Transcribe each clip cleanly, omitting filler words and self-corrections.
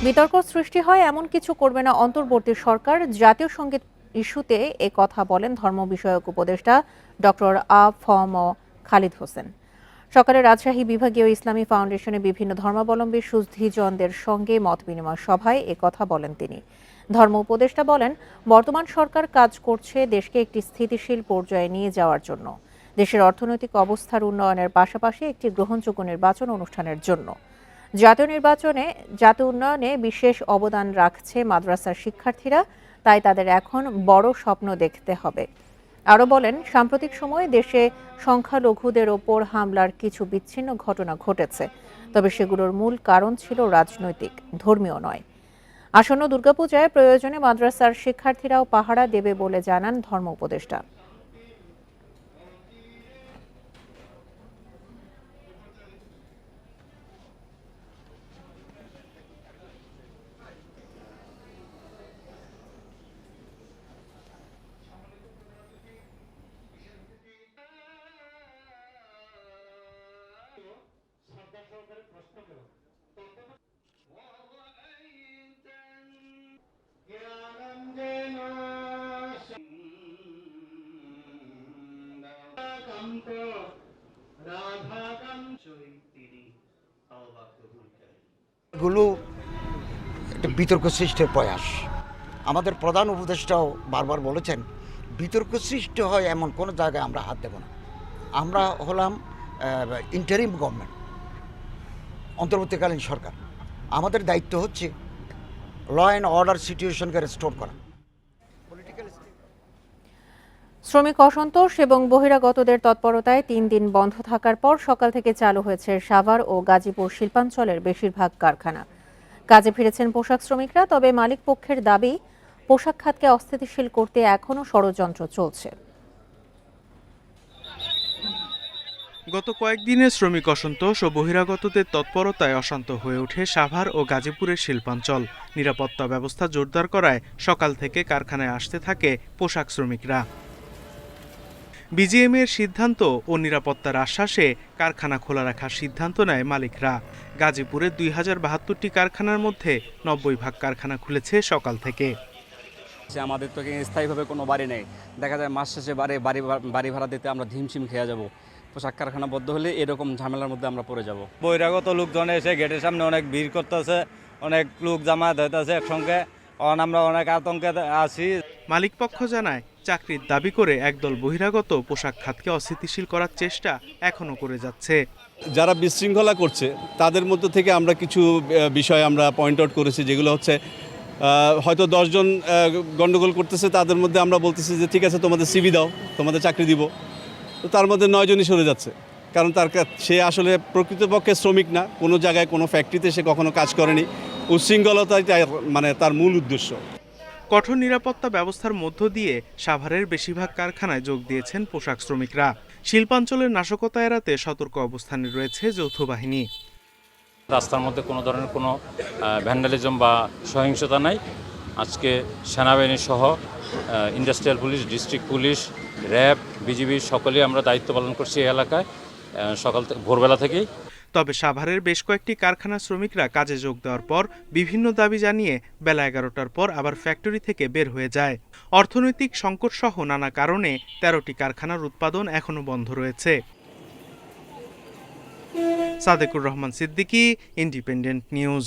বিতর্ক সৃষ্টি হয় এমন কিছু করবে না অন্তর্বর্তী সরকার, জাতীয় সংগীত ইস্যুতে এ কথা বলেন ধর্ম বিষয়ক উপদেষ্টা ডক্টর আ.ফ.ম. খালিদ হোসেন। সকালে রাজশাহী বিভাগীয় ইসলামী ফাউন্ডেশনে বিভিন্ন ধর্মাবলম্বী সুধীজনদের সঙ্গে মত বিনিময় সভায় এ কথা বলেন তিনি। ধর্ম উপদেষ্টা বলেন, বর্তমান সরকার কাজ করছে দেশকে একটি স্থিতিশীল পর্যায়ে নিয়ে যাওয়ার জন্য, দেশের অর্থনৈতিক অবস্থার উন্নয়নের পাশাপাশি একটি গ্রহণযোগ্য নির্বাচন অনুষ্ঠানের জন্য। জাতীয় উন্নয়নে বিশেষ অবদান রাখছে মাদ্রাসার শিক্ষার্থীরা, তাই তাদের এখন বড় স্বপ্ন দেখতে হবে। আরও বলেন, সাম্প্রতিক সময়ে দেশে সংখ্যালঘুদের ওপর হামলার কিছু বিচ্ছিন্ন ঘটনা ঘটেছে, তবে সেগুলোর মূল কারণ ছিল রাজনৈতিক, ধর্মীয় নয়। আসন্ন দুর্গাপূজায় প্রয়োজনে মাদ্রাসার শিক্ষার্থীরাও পাহারা দেবে বলে জানান ধর্ম উপদেষ্টা। এগুলো একটা বিতর্ক সৃষ্টির প্রয়াস। আমাদের প্রধান উপদেষ্টাও বারবার বলেছেন, বিতর্ক সৃষ্টি হয় এমন কোনো জায়গায় আমরা হাত দেব না। আমরা হলাম ইন্টারিম গভর্নমেন্ট, অন্তর্বর্তীকালীন সরকার। আমাদের দায়িত্ব হচ্ছে ল অ্যান্ড অর্ডার সিচুয়েশনকে রেস্টোর করা। শ্রমিক অসন্তোষ এবং বহিরাগতদের তৎপরতায় 3 দিন বন্ধ থাকার পর সকাল থেকে চালু হয়েছে সাভার ও গাজীপুর শিল্পাঞ্চলের বেশিরভাগ কারখানা। কাজে ফিরেছেন পোশাক শ্রমিকরা, তবে মালিক পক্ষের দাবি, পোশাক খাতকে অস্থিতিশীল করতে এখনও ষড়যন্ত্র চলছে। গত কয়েকদিনে শ্রমিক অসন্তোষ ও বহিরাগতদের তৎপরতায় অশান্ত হয়ে ওঠে সাভার ও গাজীপুরের শিল্পাঞ্চল। নিরাপত্তা ব্যবস্থা জোরদার করায় সকাল থেকে কারখানায় আসতে থাকে পোশাক শ্রমিকরা। বিজিএমের সিদ্ধান্ত ও নিরাপত্তার আশ্বাসে কারখানা খোলা রাখার সিদ্ধান্ত নেয় মালিকরা। গাজীপুরে 2072টি কারখানার মধ্যে 90% কারখানা খুলেছে সকাল থেকে। আমাদের তো স্থায়ীভাবে কোনো বাড়ি নেই, দেখা যায় মাস শেষে বাড়ি ভাড়া দিতে আমরা ধিমশিম খেয়ে যাব। পোশাক কারখানা বদ্ধ হলে এরকম ঝামেলার মধ্যে আমরা পড়ে যাব। বহিরাগত লোকজন এসে গেটের সামনে অনেক ভিড় করতেছে, অনেক লোক জামায়াত হইতেছে একসঙ্গে, আমরা অনেক আতঙ্কে আছি। মালিক পক্ষ জানায়, চাকরির দাবি করে একদল বহিরাগত পোশাক খাতকে অস্থিতিশীল করার চেষ্টা এখনো করে যাচ্ছে। যারা বিশৃঙ্খলা করছে তাদের মধ্যে থেকে আমরা কিছু বিষয় আমরা পয়েন্ট আউট করেছি, যেগুলো হচ্ছে হয়তো 10 জন গন্ডগোল করতেছে, তাদের মধ্যে আমরা বলতেছি যে ঠিক আছে তোমাদের সিভি দাও, তোমাদের চাকরি দিব। তো তার মধ্যে 9 জনই সরে যাচ্ছে, কারণ সে আসলে প্রকৃতপক্ষে শ্রমিক না, কোনো জায়গায় কোনো ফ্যাক্টরিতে সে কখনো কাজ করেনি। উচ্ছৃঙ্খলতাই তার মূল উদ্দেশ্য। কঠোর নিরাপত্তা ব্যবস্থার মধ্য দিয়ে সাভারের বেশিরভাগ কারখানায় যোগ দিয়েছেন পোশাক শ্রমিকরা। শিল্পাঞ্চলের নাশকতা এড়াতে সতর্ক অবস্থানে রয়েছে যৌথ বাহিনী। রাস্তার মধ্যে কোনো ধরনের কোনো ভ্যান্ডালিজম বা সহিংসতা নাই। আজকে সেনাবাহিনী সহ industrial police, district police, RAB, BGB সকলেই আমরা দায়িত্ব পালন করছি এই এলাকায় সকাল থেকে ভোরবেলা থেকেই। তবে সাভারের বেশ কয়েকটি কারখানার শ্রমিকরা কাজে যোগ দেওয়ার পর বিভিন্ন দাবি জানিয়ে বেলা 11টার পর আবার ফ্যাক্টরি থেকে বের হয়ে যায়। অর্থনৈতিক সংকট সহ নানা কারণে 13টি কারখানার উৎপাদন এখনো বন্ধ রয়েছে। Sadequr Rahman Siddiqui, independent news.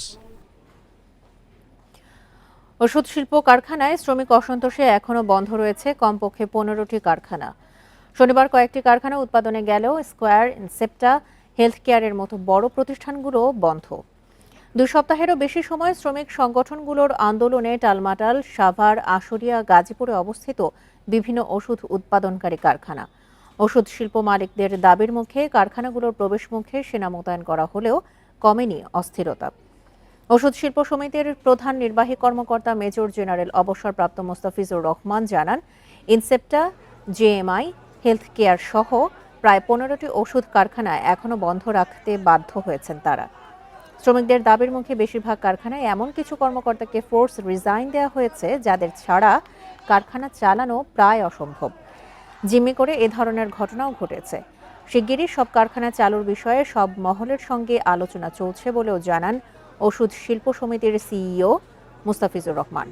ওষুধ শিল্প কারখানায় শ্রমিক অসন্তোষে এখনও বন্ধ রয়েছে কমপক্ষে 15টি কারখানা। শনিবার কয়েকটি কারখানা উৎপাদনে গেলেও স্কয়ার, ইনসেপ্টা, হেলথ কেয়ারের মতো বড় প্রতিষ্ঠানগুলো বন্ধ। 2 সপ্তাহেরও বেশি সময় শ্রমিক সংগঠনগুলোর আন্দোলনে টালমাটাল সাভার, আশুলিয়া, গাজীপুরে অবস্থিত বিভিন্ন ওষুধ উৎপাদনকারী কারখানা। ওষুধ শিল্প মালিকদের দাবির মুখে কারখানাগুলোর প্রবেশ মুখে সেনা মোতায়েন করা হলেও কমেনি অস্থিরতা। ওষুধ শিল্প সমিতির প্রধান নির্বাহী কর্মকর্তা মেজর জেনারেল অবসরপ্রাপ্ত মোস্তাফিজুর রহমান জানান, ইনসেপ্টা, জেএমআই, হেলথ কেয়ার সহ প্রায় 15টি ওষুধ কারখানা এখনও বন্ধ রাখতে বাধ্য হয়েছেন তারা। শ্রমিকদের দাবির মুখে বেশিরভাগ কারখানায় এমন কিছু কর্মকর্তাকে ফোর্স রিজাইন দেওয়া হয়েছে, যাদের ছাড়া কারখানা চালানো প্রায় অসম্ভব। জিম্মি করে এ ধরনের ঘটনাও ঘটেছে। শিগগিরই সব কারখানা চালুর বিষয়ে সব মহলের সঙ্গে আলোচনা চলছে বলেও জানান ওষুধ শিল্প সমিতির সিইও মুস্তাফিজুর রহমান।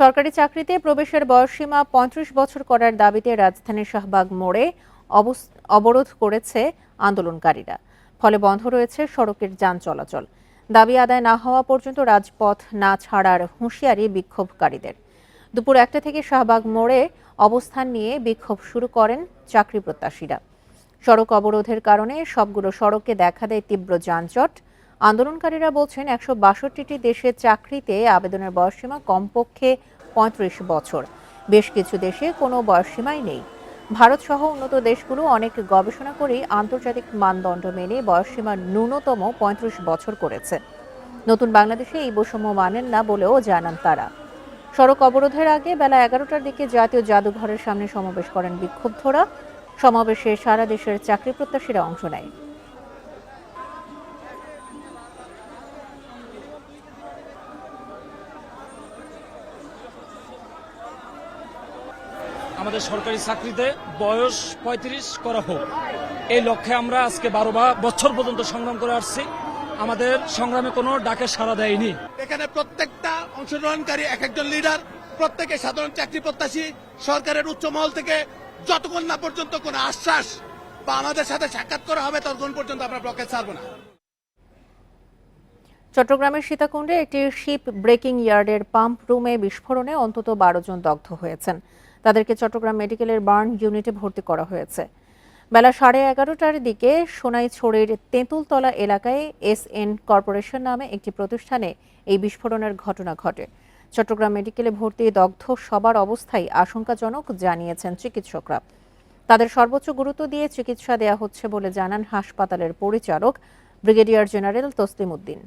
সরকারি চাকরিতে প্রবেশের বয়সসীমা ৩৫ বছর করার দাবিতে রাজধানীর শাহবাগ মোড়ে অবরোধ করেছে আন্দোলনকারীরা। ফলে বন্ধ রয়েছে সড়কের যান চলাচল। দাবি আদায় না হওয়া পর্যন্ত রাজপথ না ছাড়ার হুঁশিয়ারি বিক্ষোভকারীদের। দুপুর ১টা থেকে শাহবাগ মোড়ে অবস্থান নিয়ে বিক্ষোভ শুরু করেন চাকরি প্রত্যাশীরা। সড়ক অবরোধের কারণে সবগুলো সড়কে দেখা দেয় তীব্র যানজট। আন্দোলনকারীরা বলছেন ১৬২টি দেশে চাকরিতে আবেদনের বয়সসীমা কমপক্ষে ৩৫ বছর। বেশ কিছু দেশে কোনো বয়সসীমাই নেই। ভারত সহ উন্নত দেশগুলো অনেক গবেষণা করেই আন্তর্জাতিক মানদণ্ড মেনে বয়সসীমা ন্যূনতম ৩৫ বছর করেছে। নতুন বাংলাদেশে এই বৈষম্য মানেন না বলেও জানান তারা। সড়ক অবরোধের আগে বেলা ১১টার দিকে জাতীয় জাদুঘরের সামনে সমাবেশ করেন বিক্ষুব্ধরা। সমাবেশে সারা দেশের চাকরি প্রত্যাশীরা অংশ নেয়। আমাদের সরকারি চাকরিতে বয়স ৩৫ করা হোক, এই লক্ষ্যে আমরা আজকে ১২ বছর পর্যন্ত সংগ্রাম করে আসছি। আমাদের সংগ্রামে কোনো ডাকে সাড়া দেয়নি। এখানে প্রত্যেকটা অংশগ্রহণকারী এক একজন লিডার, প্রত্যেকে সাধারণ চাকরি প্রত্যাশী। সরকারের উচ্চ মহল থেকে যতক্ষণ না পর্যন্ত কোনো আশ্বাস বা আমাদের সাথে সাক্ষাৎ করা হবে ততক্ষণ পর্যন্ত আমরা ব্লকে ছাড়ব না। চট্টগ্রামের সীতাকুণ্ডে একটি শিপ ব্রেকিং ইয়ার্ডের পাম্প রুমে বিস্ফোরণে অন্তত ১২ জন দগ্ধ হয়েছেন। তাদেরকে চট্টগ্রাম মেডিকেলের বার্ন ইউনিটে ভর্তি করা হয়েছে। বেলা 11:30টার দিকে সোনাইছড়ির তেঁতুলতলা এলাকায় SN কর্পোরেশন নামে একটি প্রতিষ্ঠানে এই বিস্ফোরণের ঘটনা ঘটে। চট্টগ্রাম মেডিকেলে ভর্তি দগ্ধ সবার অবস্থাই আশঙ্কাজনক জানিয়েছেন চিকিৎসকরা। তাদের সর্বোচ্চ গুরুত্ব দিয়ে চিকিৎসা দেওয়া হচ্ছে বলে জানান হাসপাতালের পরিচালক ব্রিগেডিয়ার জেনারেল তসলিম উদ্দিন।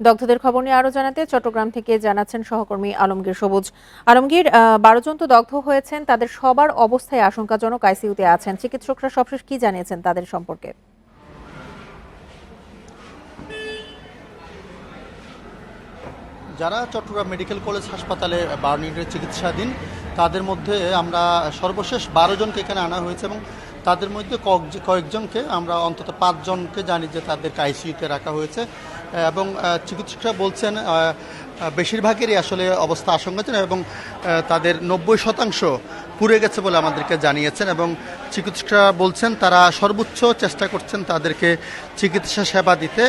দগ্ধদের খবর নিয়ে আরো জানাতে চট্টগ্রাম থেকে জানাচ্ছেন সহকর্মী আলমগীর সবুজ। আলমগীর, ১২ জন তো দগ্ধ হয়েছেন, তাদের সবার অবস্থায় আশঙ্কাজনক, আইসিইউতে আছেন। চিকিৎসকরা সবশেষ কি জানিয়েছেন তাদের সম্পর্কে? যারা চট্টগ্রাম মেডিকেল কলেজ হাসপাতালে বার্ন ইউনিটের চিকিৎসাধীন, তাদের মধ্যে আমরা সর্বশেষ ১২ জনকে এখানে আনা হয়েছে এবং তাদের মধ্যে কয়েকজনকে আমরা অন্তত ৫ জনকে জানি যে তাদেরকে আইসিইউতে রাখা হয়েছে এবং চিকিৎসকরা বলছেন বেশিরভাগেরই আসলে অবস্থা আশঙ্কাজনক এবং তাদের ৯০% পুড়ে গেছে বলে আমাদেরকে জানিয়েছেন এবং চিকিৎসকরা বলছেন তারা সর্বোচ্চ চেষ্টা করছেন তাদেরকে চিকিৎসা সেবা দিতে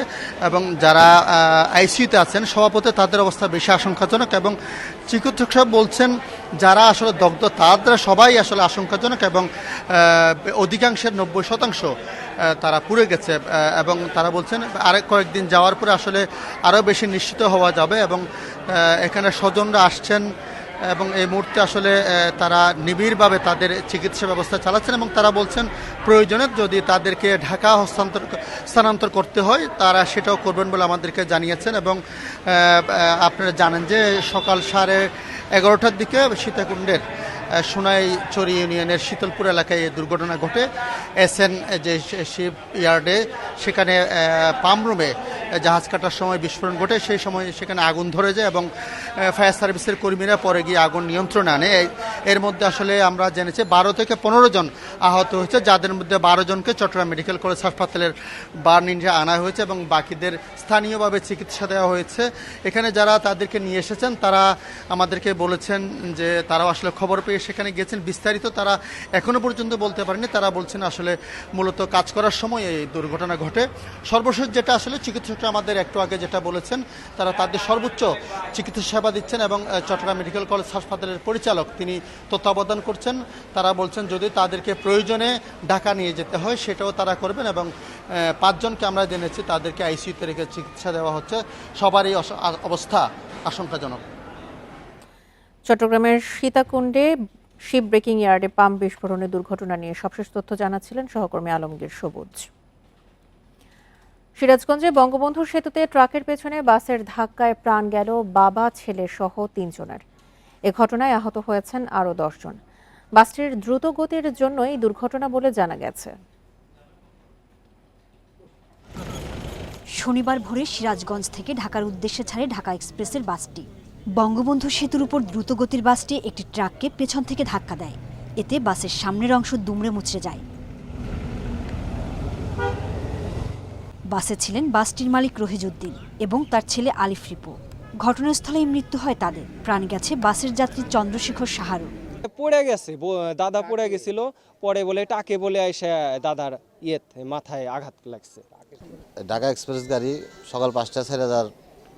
এবং যারা আইসিইউতে আছেন সভাপতি তাদের অবস্থা বেশি আশঙ্কাজনক এবং চিকিৎসকরা বলছেন যারা আসলে দগ্ধ তারা সবাই আসলে আশঙ্কাজনক এবং অধিকাংশের ৯০% তারা পুড়ে গেছে এবং তারা বলছেন আরেক কয়েকদিন যাওয়ার পরে আসলে আরও বেশি নিশ্চিত হওয়া যাবে এবং এখানে স্বজনরা আসছেন এবং এই মুহূর্তে আসলে তারা নিবিড়ভাবে তাদের চিকিৎসা ব্যবস্থা চালাচ্ছেন এবং তারা বলছেন প্রয়োজনে যদি তাদেরকে ঢাকা স্থানান্তর করতে হয় তারা সেটাও করবেন বলে আমাদেরকে জানিয়েছেন এবং আপনারা জানেন যে সকাল 11:30টার দিকে সীতাকুণ্ডের সোনাইছড়ি ইউনিয়নের শীতলপুর এলাকায় এই দুর্ঘটনা ঘটে। SN যে শিপ ইয়ার্ডে সেখানে পাম্প রুমে জাহাজ কাটার সময় বিস্ফোরণ ঘটে, সেই সময় সেখানে আগুন ধরে যায় এবং ফায়ার সার্ভিসের কর্মীরা পরে গিয়ে আগুন নিয়ন্ত্রণে আনে। এর মধ্যে আসলে আমরা জেনেছি 12 থেকে 15 জন আহত হয়েছে, যাদের মধ্যে 12 জনকে চট্টগ্রাম মেডিকেল কলেজ হাসপাতালের বার্ন ইউনিটে আনা হয়েছে এবং বাকিদের স্থানীয়ভাবে চিকিৎসা দেওয়া হয়েছে। এখানে যারা তাদেরকে নিয়ে এসেছেন তারা আমাদেরকে বলেছেন যে তারাও আসলে খবর পেয়ে সেখানে গেছেন, বিস্তারিত তারা এখনো পর্যন্ত বলতে পারেনি। তারা বলছেন আসলে মূলত কাজ করার সময় এই দুর্ঘটনা ঘটে। সর্বশেষ যেটা আসলে চিকিৎসকরা আমাদের একটু আগে যেটা বলেছেন তারা তাদের সর্বোচ্চ চিকিৎসা সেবা দিচ্ছেন এবং চট্টগ্রাম মেডিকেল কলেজ হাসপাতালের পরিচালক তিনি তত্ত্বাবধান করছেন। তারা বলছেন যদি তাদেরকে প্রয়োজনে ঢাকা নিয়ে যেতে হয় সেটাও তারা করবেন এবং 5 জনকে আমরা জেনেছি তাদেরকে আইসিইউতে রেখে চিকিৎসা দেওয়া হচ্ছে। সবারই অবস্থা আশঙ্কাজনক। চট্টগ্রামের সীতাকুণ্ডে শিপ ব্রেকিং ইয়ার্ডে পাম্প বিস্ফোরণের দুর্ঘটনা নিয়ে সবশেষ তথ্য জানাচ্ছিলেন সহকর্মী আলমগীর সবুজ। সিরাজগঞ্জে বঙ্গবন্ধু সেতুতে ট্রাকের পেছনে বাসের ধাক্কায় প্রাণ গেল বাবা ছেলে সহ 3 জনের। এ ঘটনায় আহত হয়েছেন আরও 10 জন। বাসটির দ্রুত গতির জন্যই দুর্ঘটনা বলে জানা গেছে। শনিবার ভোরে সিরাজগঞ্জ থেকে ঢাকার উদ্দেশ্যে ছাড়ে ঢাকা এক্সপ্রেসের বাসটি। বঙ্গবন্ধু সেতুর উপর দ্রুতগতির বাসটি একটি ট্রাককে পেছন থেকে ধাক্কা দেয়। এতে বাসের সামনের অংশ দুমড়ে মুচড়ে যায়। বাসে ছিলেন বাসটির মালিক রহিজউদ্দিন এবং তার ছেলে আলিফ রিপু। ঘটনাস্থলেই মৃত্যু হয় তাদের। প্রাণ গেছে বাসের যাত্রী চন্দ্রশেখর সাহারও। পড়ে গেছে, দাদা পড়ে গেছিল, পরে বলে টাকে বলে এসে দাদার মাথায় আঘাত লাগছে। ঢাকা এক্সপ্রেস গাড়ি সকাল 5টা 4:30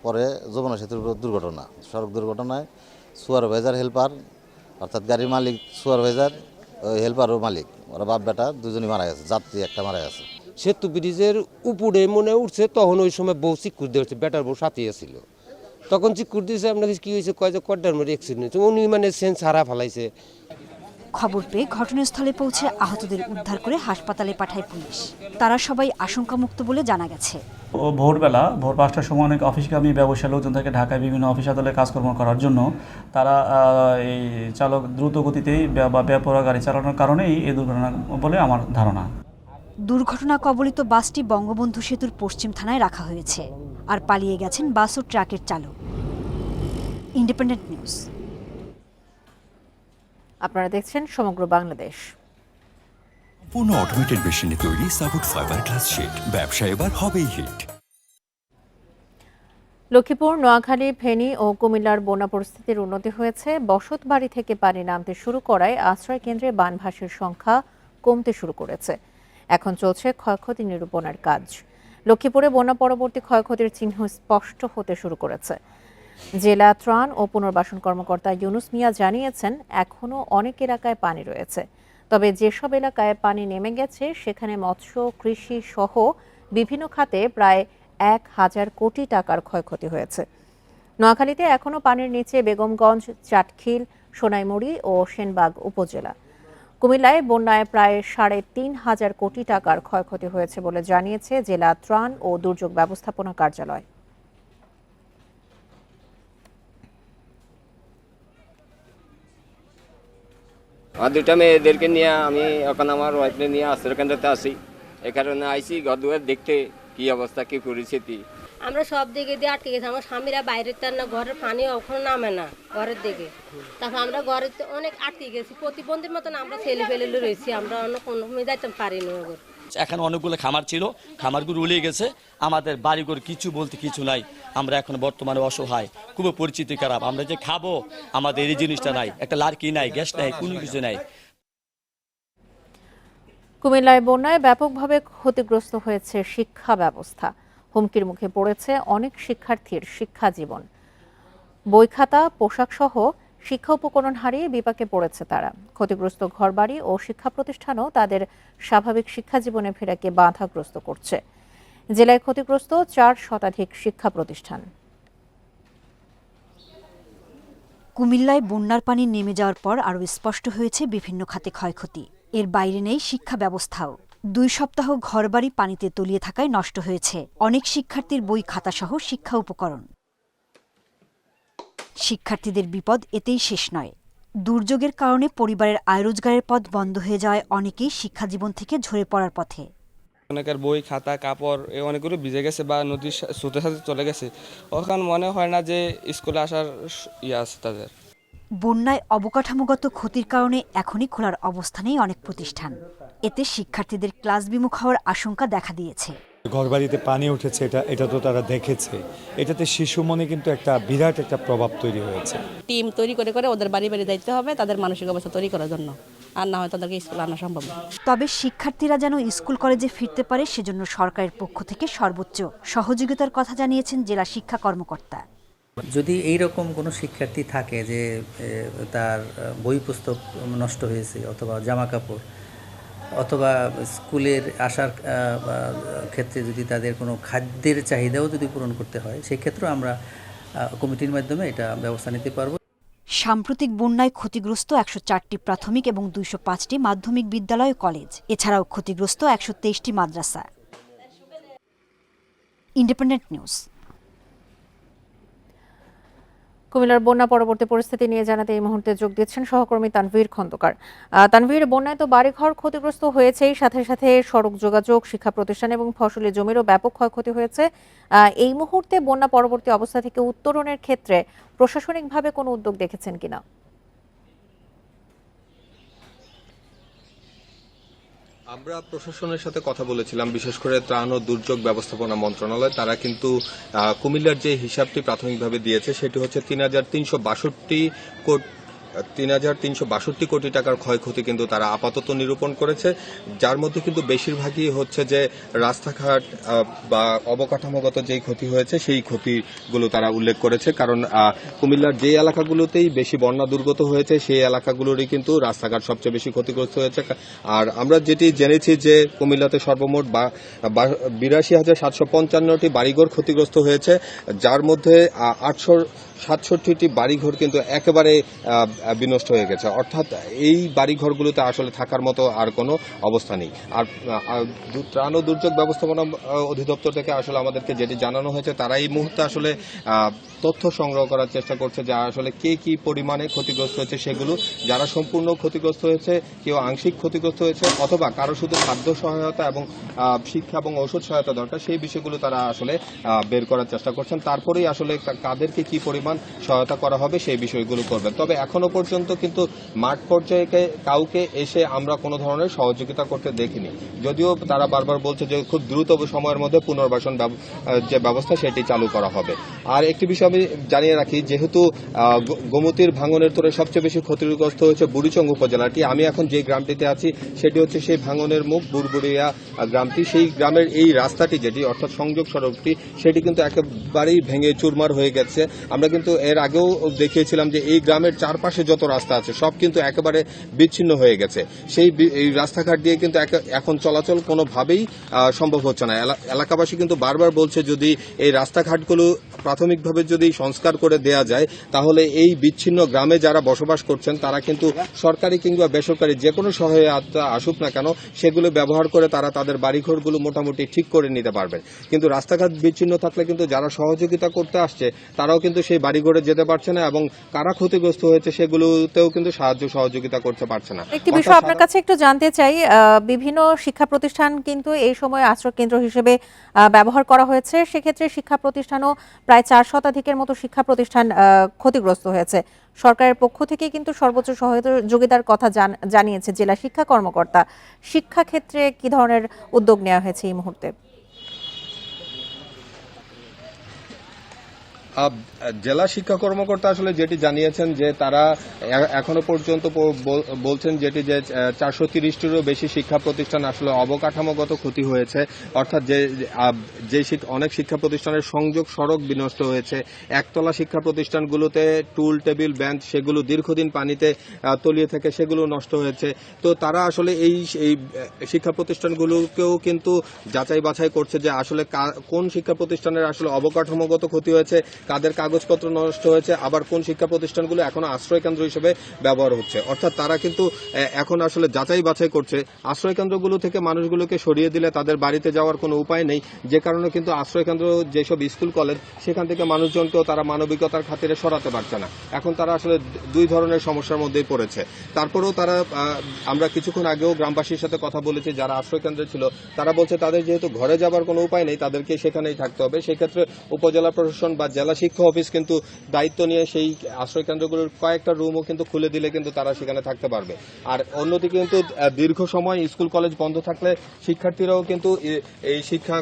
পরে যমুনা সেতুর দুর্ঘটনা, সড়ক দুর্ঘটনায় সুপারভাইজার হেল্পার অর্থাৎ গাড়ির মালিক সুপারভাইজার, ওই হেল্পারও মালিক, ওরা বাপ বেটা দুজনই মারা গেছে, যাত্রী একটা মারা গেছে। সেতু ব্রিজের উপরে মনে উঠছে, তখন ওই সময় বউ চিকুর দিয়েছে, বেটার বউ সাথে ছিল, তখন চিকুর দিয়েছে। আপনাকে কি হয়েছে, কয় যে কড্ডার মধ্যে অ্যাক্সিডেন্ট হয়েছে, উনি মানে সেন্স হারা ফেলাইছে। খবর পেয়ে ঘটনাস্থলে পৌঁছে আহতদের উদ্ধার করে হাসপাতালে পাঠায় পুলিশ। তারা সবাই আশঙ্কামুক্ত বলে জানা গেছে। ভোরবেলা ভোর 5টার সময় অনেক অফিসগামী ব্যবসায়ী লোকজন থাকে ঢাকায় বিভিন্ন অফিস আদালতে কাজকর্ম করার জন্য। তারা এই চালক দ্রুত গতিতেই বা বেপরোয়া গাড়ি চালানোর কারণেই এই দুর্ঘটনা বলে আমার ধারণা। দুর্ঘটনা কবলিত বাসটি বঙ্গবন্ধু সেতুর পশ্চিম থানায় রাখা হয়েছে। আর পালিয়ে গেছেন বাস ও ট্রাকের চালক। Independent news. আপনারা দেখছেন সমগ্র বাংলাদেশ। পূর্ণ অটোমেটেড মেশিনে তৈরি সাপোর্ট ফাইবার গ্লাস শীট, ব্যবসা এবার হবেই হিট। লক্ষ্মীপুর, নোয়াখালী, ফেনী ও কুমিল্লার বন্যা পরিস্থিতির উন্নতি হয়েছে। বসত বাড়ি থেকে পানি নামতে শুরু করায় আশ্রয় কেন্দ্রে বানভাসীর সংখ্যা কমতে শুরু করেছে। এখন চলছে ক্ষয়ক্ষতি নিরূপণের কাজ। লক্ষ্মীপুরে বন্যা পরবর্তী ক্ষয়ক্ষতির চিহ্ন স্পষ্ট হতে শুরু করেছে। জেলা ত্রাণ ও পুনর্বাসন কর্মকর্তা ইউনুস মিয়া জানিয়েছেন, এখনও অনেক এলাকায় পানি রয়েছে, তবে যেসব এলাকায় পানি নেমে গেছে সেখানে মৎস্য, কৃষি সহ বিভিন্ন খাতে প্রায় 1,000 কোটি টাকার ক্ষয়ক্ষতি হয়েছে। নোয়াখালীতে এখনও পানির নিচে বেগমগঞ্জ, চাটখিল, সোনাইমুড়ি ও সেনবাগ উপজেলা। কুমিল্লায় বন্যায় প্রায় 3.5 কোটি টাকার ক্ষয়ক্ষতি হয়েছে বলে জানিয়েছে জেলা ত্রাণ ও দুর্যোগ ব্যবস্থাপনা কার্যালয়। আর দুটা মেয়েদেরকে নিয়ে আমি এখন আমার ওয়াইফকে নিয়ে আশ্রয় কেন্দ্রতে আসি। এ কারণে আইসি ঘর দুয়ার দেখতে কি অবস্থা, কি পরিস্থিতি। আমরা সব দিকে দিয়ে আটকে গেছি। আমার স্বামীরা বাইরের তার না, ঘরের পানি ওখানে নামে না ঘরের দিকে। তারপর আমরা ঘরে অনেক আটকে গেছি, প্রতিবন্ধীর মতন আমরা ছেলে ফেলে রয়েছি। আমরা অন্য কোনো যাইতে পারিনি। এখানে অনেকগুলো খামার ছিল, খামারগুলো উলিয়ে গেছে। আমাদের বাড়িঘর কিছু বলতে কিছু নাই। আমরা এখন বর্তমানে অসহায়, খুব পরিচিতি খারাপ। আমরা যে খাবো, আমাদের এই জিনিসটা নাই, একটা লাড়কি নাই, গ্যাস নাই, কোনো কিছু নাই। কুমিল্লায় বন্যায় ব্যাপকভাবে ক্ষতিগ্রস্ত হয়েছে শিক্ষা ব্যবস্থা। হুমকির মুখে পড়েছে অনেক শিক্ষার্থীর শিক্ষা জীবন। বই খাতা, পোশাক সহ শিক্ষা উপকরণ হারিয়ে বিপাকে পড়েছে তারা। ক্ষতিগ্রস্ত ঘরবাড়ি ও শিক্ষা প্রতিষ্ঠানও তাদের স্বাভাবিক শিক্ষা জীবনে ফেরাকে বাধাগ্রস্ত করছে। জেলায় ক্ষতিগ্রস্ত 4 শতাধিক শিক্ষা প্রতিষ্ঠান। কুমিল্লায় বন্যার পানি নেমে যাওয়ার পর আরও স্পষ্ট হয়েছে বিভিন্ন খাতে ক্ষয়ক্ষতি। এর বাইরে নেই শিক্ষা ব্যবস্থাও। 2 সপ্তাহ ঘরবাড়ি পানিতে তলিয়ে থাকায় নষ্ট হয়েছে অনেক শিক্ষার্থীর বই খাতাসহ শিক্ষা উপকরণ। শিক্ষার্থীদের বিপদ এতেই শেষ নয়। দুর্যোগের কারণে পরিবারের আয় রোজগারের পথ বন্ধ হয়ে যাওয়ায় অনেকেই শিক্ষা জীবন থেকে ঝরে পড়ার পথে। অনেকের বই খাতা কাপড় অনেকগুলো ভিজে গেছে বা নদীর স্রোতের সাথে চলে গেছে। ওখানে মনে হয় না যে স্কুলে আসার আছে তাদের। বন্যায় অবকাঠামোগত ক্ষতির কারণে এখনই খোলার অবস্থানেই অনেক প্রতিষ্ঠান। এতে শিক্ষার্থীদের ক্লাস বিমুখ হওয়ার আশঙ্কা দেখা দিয়েছে। ঘরবাড়িতে পানি উঠেছে, এটা তো তারা দেখেছে। এটাতে শিশু মনে কিন্তু একটা বিরাট একটা প্রভাব তৈরি হয়েছে। টিম তৈরি করে করে ওদের বাড়ি বাড়ি যাইতে হবে তাদের মানসিক অবস্থা তৈরি করার জন্য, আর না হয় তাদেরকে স্কুলে আনা সম্ভব না। তবে শিক্ষার্থীরা যেন স্কুল কলেজে ফিরতে পারে সেজন্য সরকারের পক্ষ থেকে সর্বোচ্চ সহযোগিতার কথা জানিয়েছেন জেলা শিক্ষা কর্মকর্তা। যদি এইরকম কোনো শিক্ষার্থী থাকে যে তার বই পুস্তক নষ্ট হয়েছে অথবা জামা কাপড় অথবা স্কুলের আসার ক্ষেত্রে যদি তাদের কোনো খাদ্যের চাহিদাও যদি পূরণ করতে হয়, সেই ক্ষেত্রেও আমরা কমিটির মাধ্যমে এটা ব্যবস্থা নিতে পারব। সাম্প্রতিক বন্যায় ক্ষতিগ্রস্ত 104টি প্রাথমিক এবং 205টি মাধ্যমিক বিদ্যালয় ও কলেজ। এছাড়াও ক্ষতিগ্রস্ত 123টি মাদ্রাসা। Independent news. কুমিল্লার বন্যা পরবর্তী পরিস্থিতি নিয়ে জানাতে এই মুহূর্তে যোগ দিচ্ছেন সহকর্মী তানভীর খন্দকার। তানভীর, বন্যায় তো বাড়িঘর ক্ষতিগ্রস্ত হয়েছেই, সাথে সাথে সড়ক যোগাযোগ, শিক্ষা প্রতিষ্ঠান এবং ফসলি জমিরও ব্যাপক ক্ষয়ক্ষতি হয়েছে। এই মুহূর্তে বন্যা পরবর্তী অবস্থা থেকে উত্তরণের ক্ষেত্রে প্রশাসনিকভাবে কোনো উদ্যোগ দেখেছেন কিনা? আমরা প্রশাসনের সাথে কথা বলেছিলাম, বিশেষ করে ত্রাণ ও দুর্যোগ ব্যবস্থাপনা মন্ত্রণালয়। তারা কিন্তু কুমিল্লার যে হিসাবটি প্রাথমিকভাবে দিয়েছে সেটি হচ্ছে ৩,৩৬২ কোটি টাকার ক্ষয়ক্ষতি কিন্তু তারা আপাতত নিরূপণ করেছে, যার মধ্যে কিন্তু বেশিরভাগই হচ্ছে যে রাস্তাঘাট বা অবকাঠামোগত যেই ক্ষতি হয়েছে সেই ক্ষতিগুলো তারা উল্লেখ করেছে। কারণ কুমিল্লার যে এলাকাগুলোতেই বেশি বন্যা দুর্গত হয়েছে সেই এলাকাগুলোরই কিন্তু রাস্তাঘাট সবচেয়ে বেশি ক্ষতিগ্রস্ত হয়েছে। আর আমরা যেটি জেনেছি যে কুমিল্লাতে সর্বমোট ৮২,৭৫৫টি বাড়িঘর ক্ষতিগ্রস্ত হয়েছে, যার মধ্যে 867টি বাড়িঘর কিন্তু একেবারে বিনষ্ট হয়ে গেছে। অর্থাৎ এই বাড়িঘরগুলোতে আসলে থাকার মতো আর কোনো অবস্থা নেই। আর ত্রাণ ও দুর্যোগ ব্যবস্থাপনা অধিদপ্তর থেকে আসলে আমাদেরকে যেটি জানানো হয়েছে, তারা এই মুহূর্তে আসলে তথ্য সংগ্রহ করার চেষ্টা করছে যে আসলে কে কি পরিমাণে ক্ষতিগ্রস্ত হয়েছে সেগুলো, যারা সম্পূর্ণ ক্ষতিগ্রস্ত হয়েছে, কেউ আংশিক ক্ষতিগ্রস্ত হয়েছে, অথবা কারো শুধু খাদ্য সহায়তা এবং শিক্ষা এবং ঔষধ সহায়তা দরকার, সেই বিষয়গুলো তারা আসলে বের করার চেষ্টা করছেন। তারপরেই আসলে কাদেরকে কি পরিমাণ সহায়তা করা হবে সেই বিষয়গুলো করবেন। তবে এখনো পর্যন্ত কিন্তু মাঠ পর্যায়ে কাউকে এসে আমরা কোনো ধরনের সহযোগিতা করতে দেখিনি, যদিও তারা বারবার বলছে যে খুব দ্রুত সময়ের মধ্যে পুনর্বাসন যে ব্যবস্থা সেটি চালু করা হবে। আর একটি বিষয় আমি জানিয়ে রাখি, যেহেতু গোমতীর ভাঙনের তোরে সবচেয়ে বেশি ক্ষতিগ্রস্ত হয়েছে বুড়িচং উপজেলাটি, আমি এখন যে গ্রামটিতে আছি সেটি হচ্ছে সেই ভাঙনের মুখ বুড়বুড়িয়া গ্রামটি। সেই গ্রামের এই রাস্তাটি যেটি অর্থাৎ সংযোগ সড়কটি সেটি কিন্তু একেবারেই ভেঙে চুরমার হয়ে গেছে। আমরা কিন্তু এর আগেও দেখিয়েছিলাম যে এই গ্রামের চারপাশে যত রাস্তা আছে সব কিন্তু একেবারে বিচ্ছিন্ন হয়ে গেছে। এই রাস্তাঘাট দিয়ে কিন্তু এখন চলাচল কোনোভাবেই সম্ভব হচ্ছে না। এলাকাবাসী কিন্তু বারবার বলছে যদি এই রাস্তাঘাটগুলো প্রাথমিকভাবে যদি সংস্কার করে দেয়া যায় তাহলে এই বিচ্ছিন্ন গ্রামে যারা বসবাস করছেন তারা কিন্তু সরকারি কিংবা বেসরকারি যে কোনো সহায়তা আসুক না কেন সেগুলো ব্যবহার করে তারা তাদের বাড়িঘরগুলো মোটামুটি ঠিক করে নিতে পারবেন। কিন্তু রাস্তাঘাট বিচ্ছিন্ন থাকলে কিন্তু যারা সহযোগিতা করতে আসছে তারাও কিন্তু সেই বাড়িঘরে যেতে পারছে না এবং কারা ক্ষতিগ্রস্ত হয়েছে সেগুলোতেও কিন্তু সাহায্য সহযোগিতা করতে পারছে না। একটি বিষয় আপনার কাছে একটু জানতে চাই, বিভিন্ন শিক্ষা প্রতিষ্ঠান কিন্তু এই সময় আশ্রয় কেন্দ্র হিসেবে ব্যবহার করা হয়েছে। সেক্ষেত্রে শিক্ষা প্রতিষ্ঠানও প্রায় 4 শতাধিকের মতো শিক্ষা প্রতিষ্ঠান ক্ষতিগ্রস্ত হয়েছে। সরকারের পক্ষ থেকে কিন্তু সর্বোচ্চ সহযোগিতার কথা জানিয়েছে জেলা শিক্ষা কর্মকর্তা। শিক্ষা ক্ষেত্রে কি ধরনের উদ্যোগ নেওয়া হয়েছে এই মুহূর্তে? জেলা শিক্ষা কর্মকর্তা আসলে যেটি জানিয়েছেন যে তারা এখনো পর্যন্ত বলছেন যেটি যে 430টিরও বেশি শিক্ষা প্রতিষ্ঠান আসলে অবকাঠামোগত ক্ষতি হয়েছে। অর্থাৎ যে অনেক শিক্ষা প্রতিষ্ঠানের সংযোগ সড়ক বিনষ্ট হয়েছে, একতলা শিক্ষা প্রতিষ্ঠানগুলোতে টুল টেবিল বেঞ্চ সেগুলো দীর্ঘদিন পানিতে তলিয়ে থেকে সেগুলো নষ্ট হয়েছে। তো তারা আসলে এই শিক্ষা প্রতিষ্ঠানগুলোকেও কিন্তু যাচাই বাছাই করছে যে আসলে কোন শিক্ষা প্রতিষ্ঠানের আসলে অবকাঠামোগত ক্ষতি হয়েছে, কাদের কাগজপত্র নষ্ট হয়েছে, আবার কোন শিক্ষা প্রতিষ্ঠানগুলো এখনো আশ্রয় কেন্দ্র হিসেবে ব্যবহার হচ্ছে। অর্থাৎ তারা কিন্তু এখন আসলে যাচাই বাছাই করছে। আশ্রয় কেন্দ্রগুলো থেকে মানুষগুলোকে সরিয়ে দিলে তাদের বাড়িতে যাওয়ার কোনো উপায় নেই, যে কারণে কিন্তু আশ্রয় কেন্দ্র যেসব স্কুল কলেজ সেখান থেকে মানুষজনকেও তারা মানবিকতার খাতিরে সরাতে পারছে না। এখন তারা আসলে দুই ধরনের সমস্যার মধ্যেই পড়েছে। তারপরেও তারা, আমরা কিছুক্ষণ আগেও গ্রামবাসীর সাথে কথা বলেছি যারা আশ্রয় কেন্দ্রে ছিল, তারা বলছে তাদের যেহেতু ঘরে যাবার কোনো উপায় নেই তাদেরকে সেখানেই থাকতে হবে। সেক্ষেত্রে উপজেলা প্রশাসন বা জেলা শিক্ষা অফিস কিন্তু দায়িত্ব নিয়ে সেই আশ্রয় কেন্দ্রগুলোর কয়েকটা রুমও কিন্তু খুলে দিলে কিন্তু তারা সেখানে থাকতে পারবে। আর অন্যদিকে কিন্তু দীর্ঘ সময় স্কুল কলেজ বন্ধ থাকলে শিক্ষার্থীরাও কিন্তু এই শিক্ষা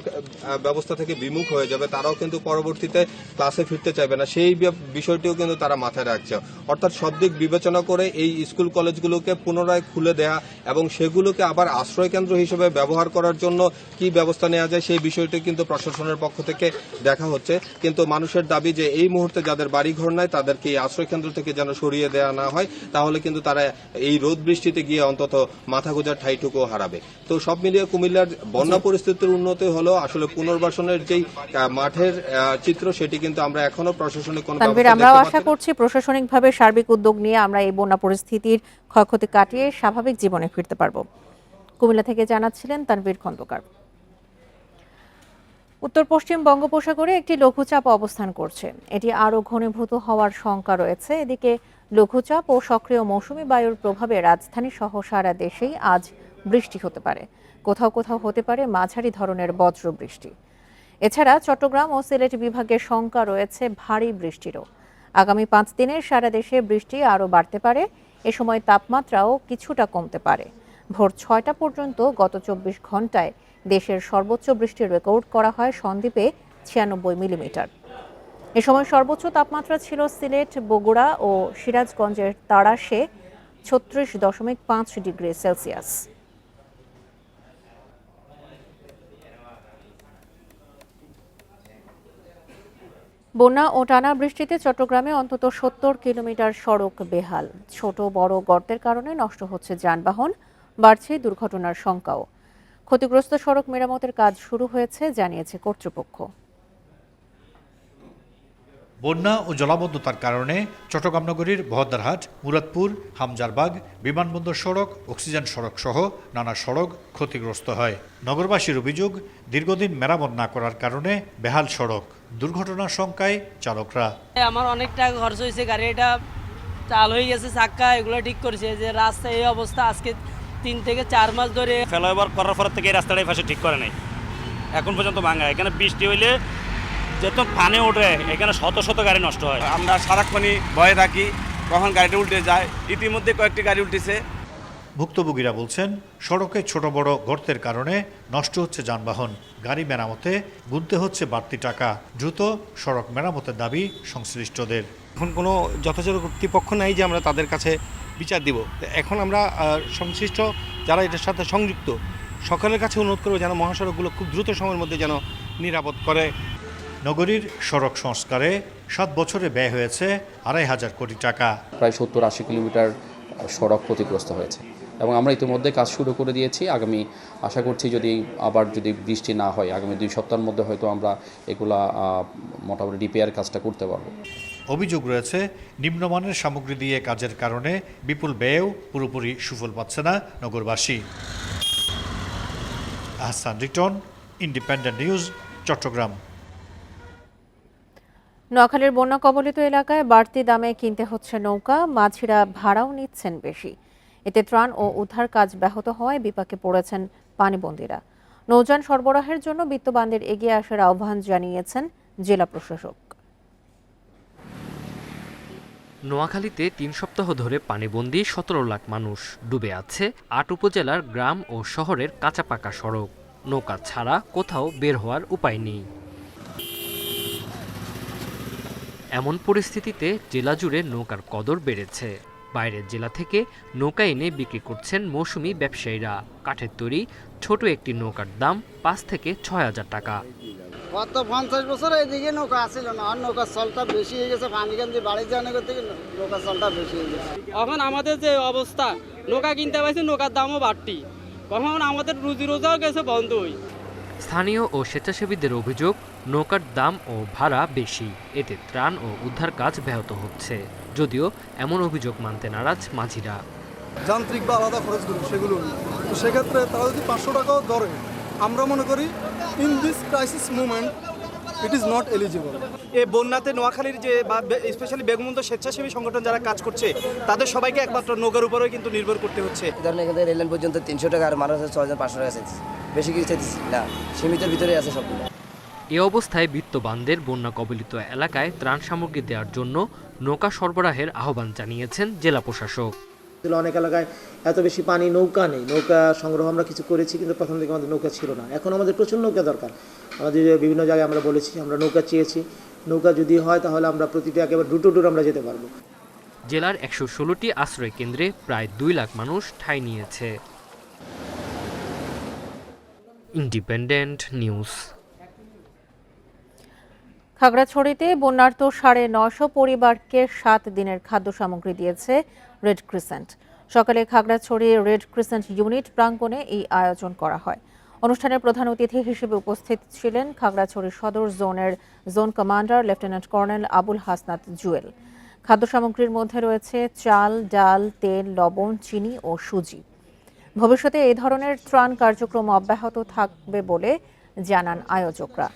ব্যবস্থা থেকে বিমুখ হয়ে যাবে, তারাও কিন্তু পরবর্তীতে ক্লাসে ফিরতে চাইবে না, সেই বিষয়টিও কিন্তু তারা মাথায় রাখছে। অর্থাৎ সব দিক বিবেচনা করে এই স্কুল কলেজগুলোকে পুনরায় খুলে দেয়া এবং সেগুলোকে আবার আশ্রয় কেন্দ্র হিসেবে ব্যবহার করার জন্য কি ব্যবস্থা নেওয়া যায় সেই বিষয়টি কিন্তু প্রশাসনের পক্ষ থেকে দেখা হচ্ছে। কিন্তু মানুষের দাবি যে এই মুহূর্তে যাদের বাড়ি ঘর নাই তাদেরকে এই আশ্রয় কেন্দ্র থেকে যেন সরিয়ে দেওয়া না হয়, তাহলে কিন্তু তারা এই রোদ বৃষ্টিতে গিয়ে অন্তত মাথা গোঁজার ঠাইটুকু হারাবে। তো সব মিলিয়ে কুমিল্লার বন্যা পরিস্থিতির উন্নতি হলো, আসলে পুনর্বাসনের যেই মাঠের চিত্র সেটি কিন্তু আমরা এখনো প্রশাসনিক কোনো আমরাও আশা করছি প্রশাসনিকভাবে সার্বিক উদ্যোগ নিয়ে আমরা এই বন্যা পরিস্থিতির ক্ষয়ক্ষতি কাটিয়ে স্বাভাবিক জীবনে ফিরতে পারব। কুমিল্লা থেকে জানাচ্ছিলেন তানভীর খন্দকার। উত্তর পশ্চিম বঙ্গোপসাগরে একটি লঘুচাপ অবস্থান করছে। এটি আরও ঘনীভূত হওয়ার শঙ্কা রয়েছে। এদিকে লঘুচাপ ও সক্রিয় মৌসুমী বায়ুর প্রভাবে রাজধানী সহ সারা দেশেই আজ বৃষ্টি হতে পারে। কোথাও কোথাও হতে পারে মাঝারি ধরনের বজ্র বৃষ্টি। এছাড়া চট্টগ্রাম ও সিলেট বিভাগের শঙ্কা রয়েছে ভারী বৃষ্টিরও। আগামী 5 দিনে সারা দেশে বৃষ্টি আরও বাড়তে পারে। এ সময় তাপমাত্রাও কিছুটা কমতে পারে। ভোর 6টা পর্যন্ত গত 24 ঘন্টায় দেশের সর্বোচ্চ বৃষ্টির রেকর্ড করা হয় সন্দ্বীপে 96 মিলিমিটার। এ সময় সর্বোচ্চ তাপমাত্রা ছিল সিলেট, বগুড়া ও সিরাজগঞ্জের তাড়াশে 36.5 ডিগ্রি সেলসিয়াস। বন্যা ও টানা বৃষ্টিতে চট্টগ্রামে অন্তত 70 কিলোমিটার সড়ক বেহাল। ছোট বড় গর্তের কারণে নষ্ট হচ্ছে যানবাহন, বাড়ছে দুর্ঘটনার শঙ্কাও। ক্ষতিগ্রস্ত সড়ক মেরামতের কাজ শুরু হয়েছে জানিয়েছে কর্তৃপক্ষ। বন্যা ও জলাবদ্ধতার কারণে চট্টগ্রাম নগরীর বহদ্দারহাট, মুরাদপুর, হামজারবাগ, বিমানবন্দর সড়ক, অক্সিজেন সড়ক সহ নানা সড়ক ক্ষতিগ্রস্ত হয়। নগরবাসীর অভিযোগ, দীর্ঘদিন মেরামত না করার কারণে বেহাল সড়ক, দুর্ঘটনার শঙ্কায় চালকরা। আমার অনেক টাকা খরচ হয়েছে, গাড়িটা চাল হয়ে গেছে, চাক্কা এগুলো ঠিক করেছে, যে রাস্তা এই অবস্থা আজকে 3 থেকে 4 মাস ধরে। ফ্লাইওভার করার পর থেকে এই রাস্তাটাই পাশে ঠিক করে নাই, এখন পর্যন্ত ভাঙা। এখানে বৃষ্টি হইলে যত পানি ওঠে এখানে শত শত গাড়ি নষ্ট হয়। আমরা সারাক্ষণই ভয়ে থাকি কখন গাড়িটা উল্টে যায়। ইতিমধ্যে কয়েকটি গাড়ি উল্টেছে। ভুক্তভোগীরা বলছেন, সড়কে ছোট বড় গর্তের কারণে নষ্ট হচ্ছে যানবাহন, গাড়ি মেরামতে গুনতে হচ্ছে বাড়তি টাকা। দ্রুত সড়ক মেরামতের দাবি সংশ্লিষ্টদের। এখন কোনো যথাযথ কর্তৃপক্ষ নাই যে আমরা তাদের কাছে বিচার দিব। এখন আমরা সংশ্লিষ্ট যারা এটার সাথে সংযুক্ত সকলের কাছে অনুরোধ করবো যেন মহাসড়কগুলো খুব দ্রুত সময়ের মধ্যে যেন নিরাপদ করে। নগরীর সড়ক সংস্কারে 7 বছরে ব্যয় হয়েছে 2,500 কোটি টাকা। প্রায় 70-80 কিলোমিটার সড়ক ক্ষতিগ্রস্ত হয়েছে এবং আমরা ইতিমধ্যে কাজ শুরু করে দিয়েছি। আগামী আশা করছি যদি বৃষ্টি না হয়, আগামী 2 সপ্তাহের মধ্যে হয়তো আমরা এগুলা মোটামুটি রিপেয়ার কাজটা করতে পারবো। অভিযোগ রয়েছে, নিম্নমানের সামগ্রী দিয়ে কাজের কারণে বিপুল ব্যয়েও পুরোপুরি সুফল পাচ্ছে না নগরবাসী। Ahsan Riton, independent news, Chattogram. নোয়াখালীর বন্যা কবলিত এলাকায় বাড়তি দামে কিনতে হচ্ছে নৌকা, মাঝিরা ভাড়াও নিচ্ছেন বেশি। এতে ত্রাণ ও উদ্ধার কাজ ব্যাহত হওয়ায় বিপাকে পড়েছেন পানিবন্দীরা। নৌযান সরবরাহের জন্য বিত্তবানদের এগিয়ে আসার আহ্বান জানিয়েছেন জেলা প্রশাসক। নোয়াখালীতে 3 সপ্তাহ ধরে পানিবন্দী 17 লাখ মানুষ। ডুবে আছে 8 উপজেলার গ্রাম ও শহরের কাঁচা পাকা সড়ক। নৌকা ছাড়া কোথাও বের হওয়ার উপায় নেই। এমন পরিস্থিতিতে জেলা জুড়ে নৌকার কদর বেড়েছে। বাইরের জেলা থেকে নৌকা এনে বিক্রি করছেন মৌসুমি ব্যবসায়ীরা। কাঠের তৈরি ছোট একটি নৌকার দাম 5 থেকে 6,000 টাকা। গত 50 বছর এইদিকে নৌকা আসছিল না, আর নৌকার চলটা বেশি হয়ে গেছে। পানিগান দিয়ে বাড়ি যাওয়ার থেকে নৌকার চলটা বেশি হয়ে গেছে। এখন আমাদের যে অবস্থা, নৌকা কিনতে পারছি, নৌকার দামও বাড়তি, কখন আমাদের রুজি রোজাও গেছে বন্ধই। স্থানীয় ও স্বেচ্ছাসেবীদের অভিযোগ, নৌকার দাম ও ভাড়া বেশি, এতে ত্রাণ ও উদ্ধার কাজ ব্যাহত হচ্ছে। যদিও এমন অভিযোগ মানতে নারাজ মাঝিরা। যান্ত্রিক বা আলাদা খরচ করি সেগুলো, তো সেক্ষেত্রে তারা যদি 500 টাকাও ধরে, আমরা মনে করি in this crisis movement it is not eligible. এই বন্যাতে নোয়াখালীর যে বা স্পেশালি বেগমুন্দ স্বেচ্ছাসেবী সংগঠন যারা কাজ করছে, তাদের সবাইকে একমাত্র নৌকার উপরেই কিন্তু নির্ভর করতে হচ্ছে। ধরেন এখান থেকে রেললাইন পর্যন্ত 300 টাকা, আর মানুষ 6,500 টাকা চাইছে, বেশি কিছু চাইতেছি না, সীমিতের ভিতরে আছে সবগুলো। এ অবস্থায় বিত্তবানদের বন্যা কবলিত এলাকায় ত্রাণ সামগ্রী দেওয়ার জন্য নৌকা সরবরাহের আহ্বান জানিয়েছেন জেলা প্রশাসক। অনেক এলাকায় এত বেশি পানি, নৌকা নেই। নৌকা সংগ্রহ আমরা কিছু করেছি, কিন্তু প্রথম থেকে আমাদের নৌকা ছিল না। এখন আমাদের প্রচুর নৌকা দরকার। আমাদের বিভিন্ন জায়গায় আমরা বলেছি, আমরা নৌকা চেয়েছি। নৌকা যদি হয় তাহলে আমরা প্রতিটা একেবারে ডুর আমরা যেতে পারবো। জেলার 116টি আশ্রয় কেন্দ্রে প্রায় 2 লাখ মানুষ ঠাঁই নিয়েছে। Independent news. খাগড়াছড়িতে বন্যার্ত 950 পরিবারকে 7 দিনের খাদ্য সামগ্রী দিয়েছে রেড ক্রিসেন্ট। সকালে খাগড়াছড়ি রেড ক্রিসেন্ট ইউনিট প্রাঙ্গণে এই আয়োজন করা হয়। অনুষ্ঠানের প্রধান অতিথি হিসেবে উপস্থিত ছিলেন খাগড়াছড়ি সদর জোনের zone commander lieutenant colonel Abul Hasnat Jewel. খাদ্য সামগ্রীর মধ্যে রয়েছে চাল, ডাল, তেল, লবণ, চিনি ও সুজি। ভবিষ্যতে এই ধরনের ত্রাণ কার্যক্রম অব্যাহত থাকবে বলে জানান আয়োজকরা।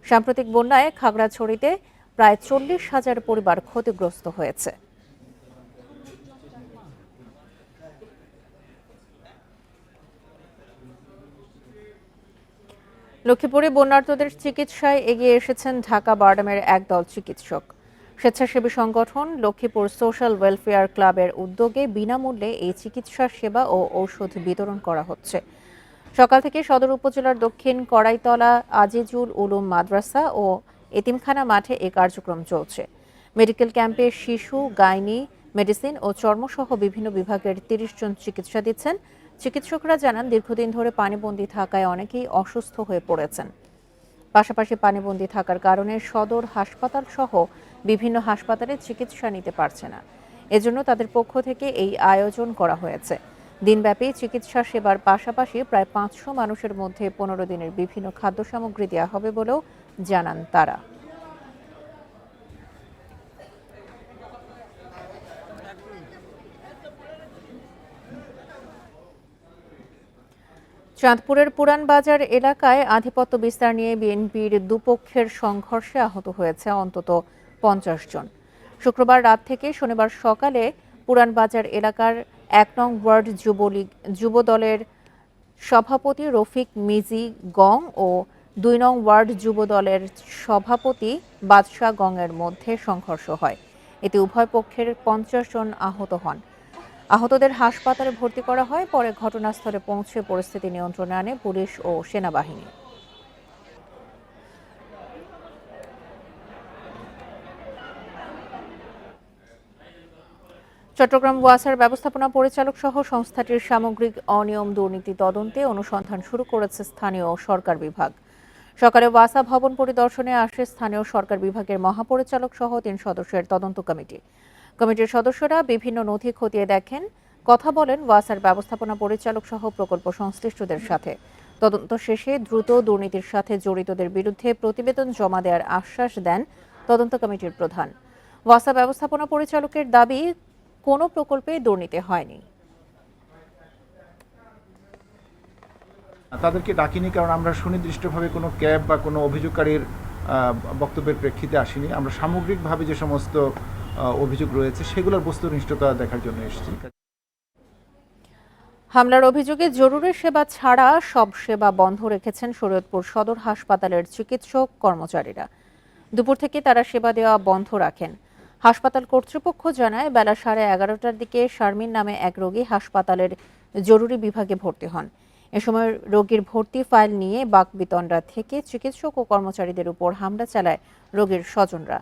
সাম্প্রতিক বন্যায় খাগড়াছড়িতে প্রায় 40,000 পরিবার ক্ষতিগ্রস্ত হয়েছে। লক্ষ্মীপুরে বন্যার্তদের চিকিৎসায় এগিয়ে এসেছেন ঢাকা বারডামের একদল চিকিৎসক। স্বেচ্ছাসেবী সংগঠন লক্ষ্মীপুর সোশ্যাল ওয়েলফেয়ার ক্লাবের উদ্যোগে বিনামূল্যে এই চিকিৎসা সেবা ও ঔষধ বিতরণ করা হচ্ছে। সকাল থেকে সদর উপজেলার দক্ষিণ কড়াইতলা আজিজুল উলুম মাদ্রাসা ও এতিমখানা মাঠে এই কার্যক্রম চলছে। মেডিকেল ক্যাম্পে শিশু, গাইনি, মেডিসিন ও চর্মসহ বিভিন্ন বিভাগের 30 জন চিকিৎসা দিচ্ছেন। চিকিৎসকরা জানান, দীর্ঘদিন ধরে পানিবন্দী থাকায় অনেকেই অসুস্থ হয়ে পড়েছেন। পাশাপাশি পানিবন্দী থাকার কারণে সদর হাসপাতাল সহ বিভিন্ন হাসপাতালে চিকিৎসা নিতে পারছে না। এজন্য তাদের পক্ষ থেকে এই আয়োজন করা হয়েছে। দিনব্যাপী চিকিৎসা সেবার পাশাপাশি প্রায় 500 মানুষের মধ্যে 15 দিনের বিভিন্ন খাদ্য সামগ্রী দেওয়া হবে বলেও জানান তারা। চাঁদপুরের পুরান বাজার এলাকায় আধিপত্য বিস্তার নিয়ে বিএনপির দুপক্ষের সংঘর্ষে আহত হয়েছে অন্তত 50 জন। শুক্রবার রাত থেকে শনিবার সকালে পুরান বাজার এলাকার 1 নং ওয়ার্ড যুব দলের সভাপতি রফিক মিজি গং ও 2 নং ওয়ার্ড যুব দলের সভাপতি বাদশাহ গংয়ের মধ্যে সংঘর্ষ হয়। এতে উভয় পক্ষের 50 জন আহত হন। আহতদের হাসপাতালে ভর্তি করা হয়। পরে ঘটনাস্থলে পৌঁছে পরিস্থিতি নিয়ন্ত্রণে আনে পুলিশ ও সেনাবাহিনী। চট্টগ্রাম ওয়াসার ব্যবস্থাপনা পরিচালক সহ সংস্থাটির সামগ্রিক অনিয়ম দুর্নীতি তদন্তে অনুসন্ধান শুরু করেছে স্থানীয় সরকার বিভাগ। সকালে ওয়াসা ভবন পরিদর্শনে আসে স্থানীয় সরকার বিভাগের মহাপরিচালক সহ 3 সদস্যের তদন্ত কমিটি। কমিটির সদস্যরা বিভিন্ন নথি খতিয়ে দেখেন, কথা বলেন ওয়াসার ব্যবস্থাপনা পরিচালক সহ প্রকল্প সংশ্লিষ্টদের সাথে। তদন্ত শেষে দ্রুত দুর্নীতির সাথে জড়িতদের বিরুদ্ধে প্রতিবেদন জমা দেওয়ার আশ্বাস দেন তদন্ত কমিটির প্রধান। ওয়াসা ব্যবস্থাপনা পরিচালকের দাবি, কোনো প্রকল্পে দুর্নীতি হয়নি। তাদেরকে ডাকিনি, কারণ আমরা সুনির্দিষ্টভাবে কোনো ক্যাব বা কোনো অভিযোগকারীর বক্তব্যের প্রেক্ষিতে আসিনি। আমরা সামগ্রিকভাবে যে সমস্ত অভিযোগ রয়েছে সেগুলোর বস্তুনিষ্ঠতা দেখার জন্য এসেছি। হামলার অভিযোগে জরুরি সেবা ছাড়া সব সেবা বন্ধ রেখেছেন শরীয়তপুর সদর হাসপাতালের চিকিৎসক কর্মচারীরা। দুপুর থেকে তারা সেবা দেওয়া বন্ধ রাখেন। হাসপাতাল কর্তৃপক্ষ জানায়, বেলা 11:30টার দিকে শারমিন নামে এক রোগী হাসপাতালের জরুরি বিভাগে ভর্তি হন। এ সময় রোগীর ভর্তি ফাইল নিয়ে বাকবিতণ্ডা থেকে চিকিৎসক ও কর্মচারীদের উপর হামলা চালায় রোগীর স্বজনরা।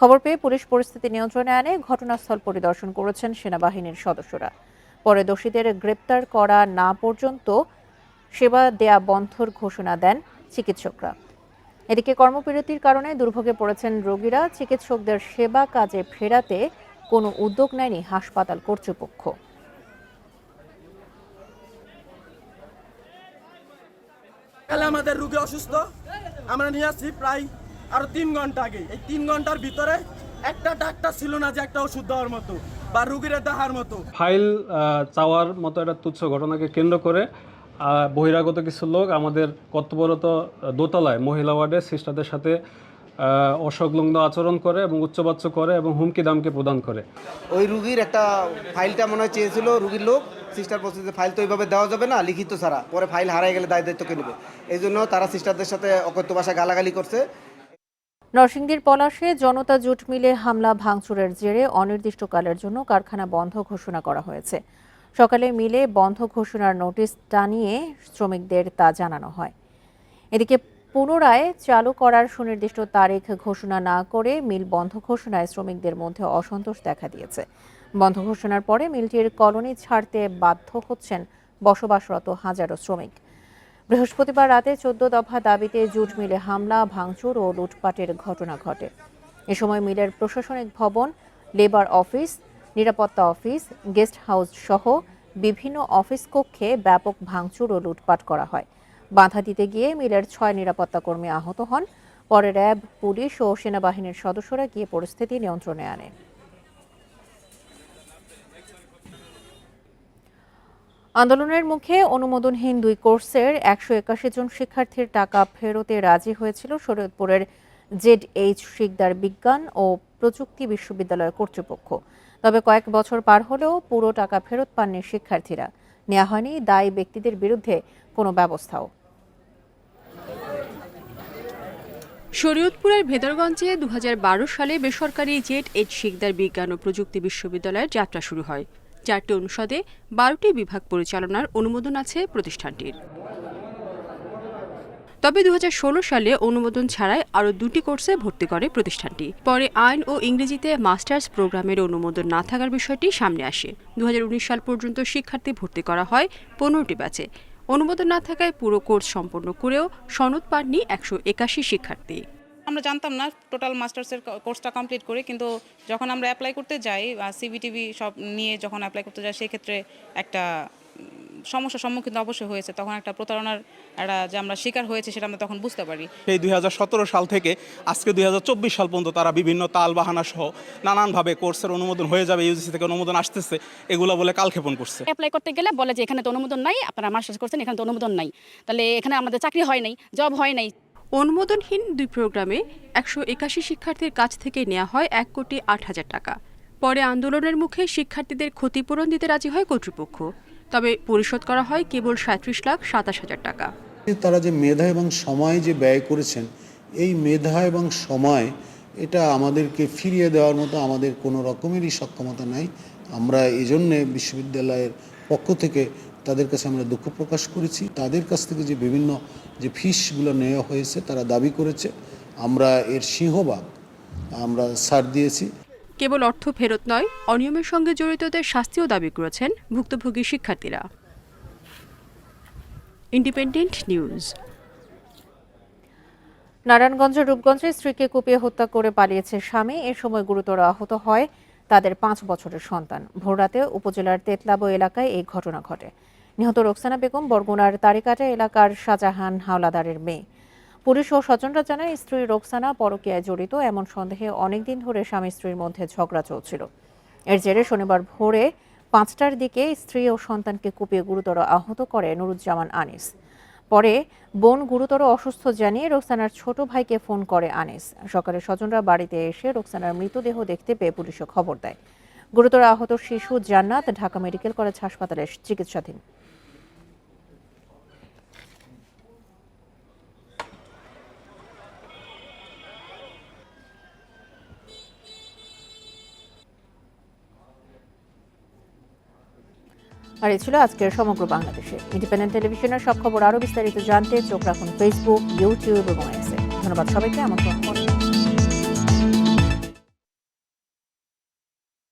খবর পেয়ে পুলিশ পরিস্থিতি নিয়ন্ত্রণে আনে। ঘটনাস্থল পরিদর্শন করেছেন সেনাবাহিনীর সদস্যরা। পরে দোষীদের গ্রেপ্তার করা না পর্যন্ত সেবা দেয়া বন্ধর ঘোষণা দেন চিকিৎসকরা। এদিকে কর্মবিরতির কারণে দুর্ভোগে পড়েছেন রোগীরা। চিকিৎসকদের সেবা কাজে ফেরাতে কোনো উদ্যোগ নেয়নি হাসপাতাল কর্তৃপক্ষ। আমাদের রোগী অসুস্থ, আমরা নিয়ে আসছি প্রায় আরো 3 ঘন্টা আগে। এই 3 ঘন্টার ভিতরে একটা ডাক্তার ছিল না যে একটা ওষুধ দেওয়ার মতো বা রোগীর দেখার মতো। ফাইল চাওয়ার মতো একটা তুচ্ছ ঘটনাকে কেন্দ্র করে বহিরাগত কিছু লোক আমাদের কর্তব্যরত দোতলায় মহিলা ওয়ার্ডের সিস্টারদের সাথে অসংলগ্ন আচরণ করে এবং উচ্চবাচ্য করে এবং হুমকি দামকে প্রদান করে। ওই রুগীর একটা ফাইলটা মনে হয় চেয়েছিল রুগীর লোক, সিস্টার বলছে যে ফাইল তো এইভাবে দেওয়া যাবে না, লিখিত ছাড়া, পরে ফাইল হারিয়ে গেলে দায়িত্ব কে নেবে। এই জন্য তারা সিস্টারদের সাথে অকথ্য ভাষায় গালাগালি করছে। নরসিংদীর পলাশে জনতা জুট মিলে হামলা ভাঙচুরের জেরে অনির্দিষ্টকালের জন্য কারখানা বন্ধ ঘোষণা করা হয়েছে। সকালে মিলে বন্ধ ঘোষণার নোটিশ টানিয়ে শ্রমিকদের তা জানানো হয়। এদিকে পুনরায় চালু করার সুনির্দিষ্ট তারিখ ঘোষণা না করে মিল বন্ধ ঘোষণায় শ্রমিকদের মধ্যে অসন্তোষ দেখা দিয়েছে। বন্ধ ঘোষণার পরে মিলটির কলোনি ছাড়তে বাধ্য হচ্ছেন বসবাসরত হাজারো শ্রমিক। বৃহস্পতিবার রাতে 14 দফা দাবিতে জুট মিলে হামলা, ভাঙচুর ও লুটপাটের ঘটনা ঘটে। এ সময় মিলের প্রশাসনিক ভবন, লেবার অফিস, নিরাপত্তা অফিস, গেস্ট হাউস সহ বিভিন্ন অফিস কক্ষে ব্যাপক ভাঙচুর ও লুটপাট করা হয়। বাধা দিতে গিয়ে মিলের 6 নিরাপত্তা কর্মী আহত হন। পরে র্যাব, পুলিশ ও সেনাবাহিনীর সদস্যরা গিয়ে পরিস্থিতি নিয়ন্ত্রণে আনে। আন্দোলনের মুখে অনুমোদনহীন 2 কোর্সের 181 জন শিক্ষার্থীর টাকা ফেরতে রাজি হয়েছিল শরীয়তপুরের ZH শিকদার বিজ্ঞান ও প্রযুক্তি বিশ্ববিদ্যালয় কর্তৃপক্ষ। তবে কয়েক বছর পার হলেও পুরো টাকা ফেরত পাননি শিক্ষার্থীরা। নেওয়া হয়নি দায়ী ব্যক্তিদের বিরুদ্ধে কোনো ব্যবস্থাও। শরীয়তপুরের ভেদরগঞ্জে 2012 সালে বেসরকারি ZH শিকদার বিজ্ঞান ও প্রযুক্তি বিশ্ববিদ্যালয়ের যাত্রা শুরু হয়। 4টি অনুষদে 12টি বিভাগ পরিচালনার অনুমোদন আছে প্রতিষ্ঠানটির। তবে 2016 সালে অনুমোদন ছাড়াই আরও 2টি কোর্সে ভর্তি করে প্রতিষ্ঠানটি। পরে আইন ও ইংরেজিতে মাস্টার্স প্রোগ্রামের অনুমোদন না থাকার বিষয়টি সামনে আসে। 2019 সাল পর্যন্ত শিক্ষার্থী ভর্তি করা হয় 15টি ব্যাচে। অনুমোদন না থাকায় পুরো কোর্স সম্পন্ন করেও সনদ পাননি 181 শিক্ষার্থী। আমরা জানতাম না টোটাল মাস্টার্সের কোর্সটা কমপ্লিট করে, কিন্তু যখন আমরা অ্যাপ্লাই করতে যাই সিবিটিভি সব নিয়ে যখন অ্যাপ্লাই করতে যাই সেই ক্ষেত্রে একটা সমস্যার সম্মুখীন অবশ্যই হয়েছে। তখন একটা প্রতারণার যে আমরা শিকার হয়েছে সেটা আমরা তখন বুঝতে পারি। সেই 2017 সাল থেকে আজকে 2024 সাল পর্যন্ত তারা বিভিন্ন তাল বাহানা সহ নানানভাবে কোর্সের অনুমোদন হয়ে যাবে, ইউজিসি থেকে অনুমোদন আসতেছে এগুলো বলে কালক্ষেপণ করছে। অ্যাপ্লাই করতে গেলে বলে যে এখানে তো অনুমোদন নাই, আপনারা মাস্টার্স করছেন, এখানে তো অনুমোদন নাই, তাহলে এখানে আমাদের চাকরি হয় নাই, জব হয় নাই। অনুমোদনহীন 2 প্রোগ্রামে 181 শিক্ষার্থীর কাছ থেকে নেওয়া হয় 1,08,000 টাকা। পরে আন্দোলনের মুখে শিক্ষার্থীদের ক্ষতিপূরণ দিতে রাজি হয় কর্তৃপক্ষ। তবে পরিশোধ করা হয় কেবল 37,27,000 টাকা। তারা যে মেধা এবং সময় যে ব্যয় করেছেন, এই মেধা এবং সময় এটা আমাদেরকে ফিরিয়ে দেওয়ার মতো আমাদের কোনো রকমেরই সক্ষমতা নাই। আমরা এজন্য বিশ্ববিদ্যালয়ের পক্ষ থেকে তাদের কাছে আমরা দুঃখ প্রকাশ করেছি। তাদের কাছ থেকে যে বিভিন্ন যে ফিসগুলো নেওয়া হয়েছে তারা দাবি করেছে, আমরা এর সিংহভাগ আমরা ছাড় দিয়েছি। কেবল অর্থ ফেরত নয়, অনিয়মের সঙ্গে জড়িতদের শাস্তিও দাবি করেছেন ভুক্তভোগী শিক্ষার্থীরা। Independent news. নারায়ণগঞ্জের রূপগঞ্জে স্ত্রীকে কুপিয়ে হত্যা করে পালিয়েছে স্বামী। এ সময় গুরুতর আহত হয় তাদের 5 বছরের সন্তান। ভোররাতে উপজেলার তেতলাবো এলাকায় এই ঘটনা ঘটে। নিহত রোকসানা বেগম বরগুনার তারিকাটা এলাকার শাহজাহান হাওলাদারের মেয়ে। পুলিশ ও স্বজনরা জানায়, স্ত্রী রোকসানা পরকীয়ায় জড়িত এমন সন্দেহে অনেকদিন ধরে স্বামী স্ত্রীর মধ্যে ঝগড়া চলছিল। এর জেরে শনিবার ভোরে 5টার দিকে স্ত্রী ও সন্তানকে কুপিয়ে গুরুতর আহত করে নুরুজ্জামান আনিস। পরে বোন গুরুতর অসুস্থ জানিয়ে রোকসানার ছোট ভাইকে ফোন করে আনিস। সকালে স্বজনরা বাড়িতে এসে রোকসানার মৃতদেহ দেখতে পেয়ে পুলিশে খবর দেয়। গুরুতর আহত শিশু জান্নাত ঢাকা মেডিকেল কলেজ হাসপাতালে চিকিৎসাধীন। আর এই ছিল আজকের সমগ্র বাংলাদেশে। ইন্ডিপেন্ডেন্ট টেলিভিশনের সব খবর আরও বিস্তারিত জানতে চোখ রাখুন ফেসবুক, ইউটিউব এবং এক্সে। ধন্যবাদ সবাইকে। আমন্ত্রণ।